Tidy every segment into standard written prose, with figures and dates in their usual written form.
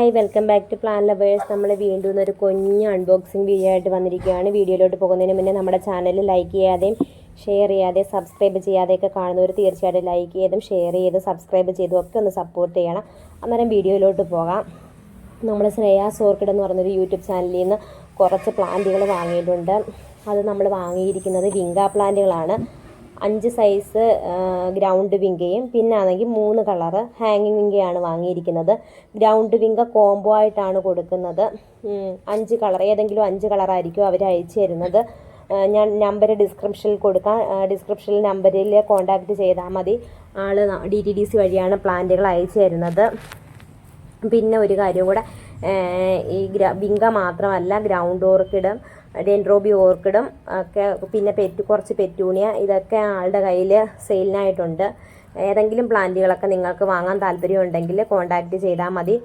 Hi, welcome back to plan lovers. നമ്മൾ വീണ്ടും ഒരു കുഞ്ഞ് അൺബോക്സിങ് വീഡിയോ ആയിട്ട് വന്നിരിക്കുകയാണ്. വീഡിയോയിലോട്ട് പോകുന്നതിന് മുന്നേ നമ്മുടെ ചാനൽ ലൈക്ക് ചെയ്യാതെയും ഷെയർ ചെയ്യാതെ സബ്സ്ക്രൈബ് ചെയ്യാതെയൊക്കെ കാണുന്നവർ തീർച്ചയായിട്ടും ലൈക്ക് ചെയ്തും ഷെയർ ചെയ്ത് സബ്സ്ക്രൈബ് ചെയ്തും ഒക്കെ ഒന്ന് സപ്പോർട്ട് ചെയ്യണം. അന്നേരം വീഡിയോയിലോട്ട് പോകാം. നമ്മൾ ശ്രേയാസ് ഓർക്കിഡ് എന്ന് പറഞ്ഞൊരു യൂട്യൂബ് ചാനലിൽ നിന്ന് കുറച്ച് പ്ലാന്റുകൾ വാങ്ങിയിട്ടുണ്ട്. അത് നമ്മൾ വാങ്ങിയിരിക്കുന്നത് വിങ്ക പ്ലാന്റുകളാണ്. 5 സൈസ് ഗ്രൗണ്ട് വിങ്കയും പിന്നെ ആണെങ്കിൽ 3 കളറ് ഹാങ്ങിങ് വിങ്കയാണ് വാങ്ങിയിരിക്കുന്നത്. ഗ്രൗണ്ട് വിങ്ക കോംബോ ആയിട്ടാണ് കൊടുക്കുന്നത്. 5 കളർ, ഏതെങ്കിലും 5 കളറായിരിക്കും അവർ അയച്ചു തരുന്നത്. ഞാൻ നമ്പർ ഡിസ്ക്രിപ്ഷനിൽ കൊടുക്കാം. ഡിസ്ക്രിപ്ഷനിൽ നമ്പറിൽ കോൺടാക്റ്റ് ചെയ്താൽ മതി. ആൾ DTDC വഴിയാണ് പ്ലാന്റുകൾ അയച്ചു തരുന്നത്. പിന്നെ ഒരു കാര്യം കൂടെ, ഈ വിങ്ക മാത്രമല്ല, ഗ്രൗണ്ട് ഓർക്കിഡും ഡെൻഡ്രോബി ഓർക്കിഡും ഒക്കെ പിന്നെ കുറച്ച് പെറ്റൂണിയ, ഇതൊക്കെ ആളുടെ കയ്യിൽ സെയിലിനായിട്ടുണ്ട്. ഏതെങ്കിലും പ്ലാന്റുകളൊക്കെ നിങ്ങൾക്ക് വാങ്ങാൻ താല്പര്യമുണ്ടെങ്കിൽ കോൺടാക്റ്റ് ചെയ്താൽ മതി.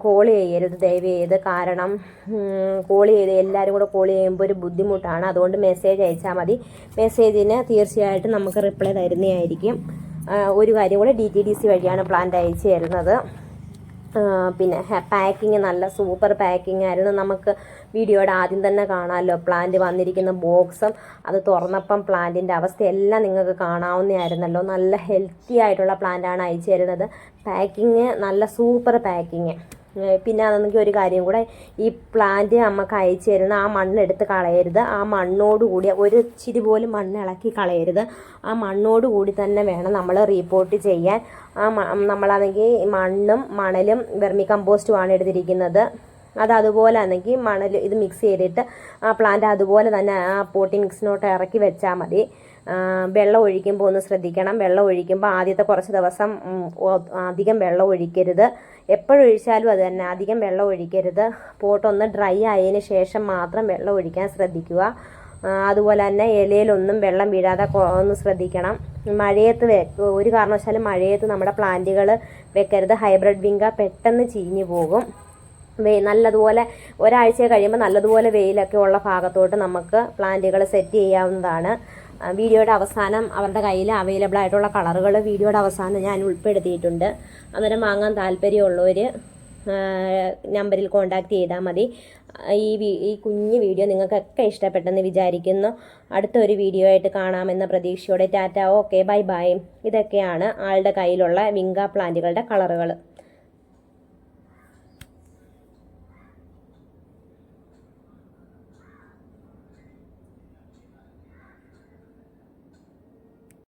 കോൾ ചെയ്യരുത് ദയവ് ചെയ്ത്. കാരണം കോൾ ചെയ്ത് എല്ലാവരും കൂടെ കോൾ ചെയ്യുമ്പോൾ ഒരു ബുദ്ധിമുട്ടാണ്. അതുകൊണ്ട് മെസ്സേജ് അയച്ചാൽ മതി. മെസ്സേജിന് തീർച്ചയായിട്ടും നമുക്ക് റിപ്ലൈ തരുന്നതായിരിക്കും. ഒരു കാര്യം കൂടെ, DTDC വഴിയാണ് പ്ലാന്റ് അയച്ചു തരുന്നത്. പിന്നെ പാക്കിങ് നല്ല സൂപ്പർ പാക്കിംഗ് ആയിരുന്നു. നമുക്ക് വീഡിയോയുടെ ആദ്യം തന്നെ കാണാമല്ലോ പ്ലാന്റ് വന്നിരിക്കുന്ന ബോക്സും അത് തുറന്നപ്പം പ്ലാന്റിൻ്റെ അവസ്ഥയെല്ലാം നിങ്ങൾക്ക് കാണാവുന്നതായിരുന്നല്ലോ. നല്ല ഹെൽത്തി ആയിട്ടുള്ള പ്ലാന്റാണ് അയച്ചു തരുന്നത്. പാക്കിങ് നല്ല സൂപ്പർ പാക്കിങ്. പിന്നെ അതെങ്കിൽ ഒരു കാര്യം കൂടെ, ഈ പ്ലാന്റ് നമുക്ക് അയച്ചു തരുന്ന ആ മണ്ണെടുത്ത് കളയരുത്. ആ മണ്ണോടുകൂടി ഒരു ഇച്ചിരി പോലും മണ്ണ് ഇളക്കി കളയരുത്. ആ മണ്ണോടുകൂടി തന്നെ വേണം നമ്മൾ റീപോർട്ട് ചെയ്യാൻ. നമ്മളാണെങ്കിൽ മണ്ണും മണലും വെർമി കമ്പോസ്റ്റുമാണ് എടുത്തിരിക്കുന്നത്. അതുപോലെ ആണെങ്കിൽ ഇത് മിക്സ് ചെയ്തിട്ട് ആ പ്ലാന്റ് അതുപോലെ തന്നെ ആ പോട്ടി മിക്സിനോട്ട് ഇറക്കി വെച്ചാൽ മതി. വെള്ളം ഒഴിക്കുമ്പോൾ ഒന്ന് ശ്രദ്ധിക്കണം. വെള്ളം ഒഴിക്കുമ്പോൾ ആദ്യത്തെ കുറച്ച് ദിവസം അധികം വെള്ളം ഒഴിക്കരുത്. എപ്പോഴൊഴിച്ചാലും അത് തന്നെ, അധികം വെള്ളം ഒഴിക്കരുത്. പോട്ടൊന്ന് ഡ്രൈ ആയതിന് ശേഷം മാത്രം വെള്ളം ഒഴിക്കാൻ ശ്രദ്ധിക്കുക. അതുപോലെ തന്നെ ഇലയിലൊന്നും വെള്ളം വീഴാതെ ഒന്ന് ശ്രദ്ധിക്കണം. ഒരു കാരണവശാലും മഴയത്ത് നമ്മുടെ പ്ലാന്റുകൾ വെക്കരുത്. ഹൈബ്രിഡ് വിങ്ക പെട്ടെന്ന് ചീഞ്ഞു പോകും. നല്ലതുപോലെ ഒരാഴ്ച കഴിയുമ്പോൾ നല്ലതുപോലെ വെയിലൊക്കെ ഉള്ള ഭാഗത്തോട്ട് നമുക്ക് പ്ലാന്റുകൾ സെറ്റ് ചെയ്യാവുന്നതാണ്. വീഡിയോയുടെ അവസാനം അവരുടെ കയ്യിൽ അവൈലബിൾ ആയിട്ടുള്ള കളറുകൾ വീഡിയോയുടെ അവസാനം ഞാൻ ഉൾപ്പെടുത്തിയിട്ടുണ്ട്. അന്നേരം വാങ്ങാൻ താല്പര്യമുള്ളവർ നമ്പറിൽ കോൺടാക്റ്റ് ചെയ്താൽ മതി. ഈ കുഞ്ഞു വീഡിയോ നിങ്ങൾക്കൊക്കെ ഇഷ്ടപ്പെട്ടെന്ന് വിചാരിക്കുന്നു. അടുത്തൊരു വീഡിയോ ആയിട്ട് കാണാമെന്ന പ്രതീക്ഷയോടെ ടാറ്റ, ഓക്കെ, ബൈ ബൈ. ഇതൊക്കെയാണ് ആളുടെ കയ്യിലുള്ള വിങ്ക പ്ലാന്റുകളുടെ കളറുകൾ.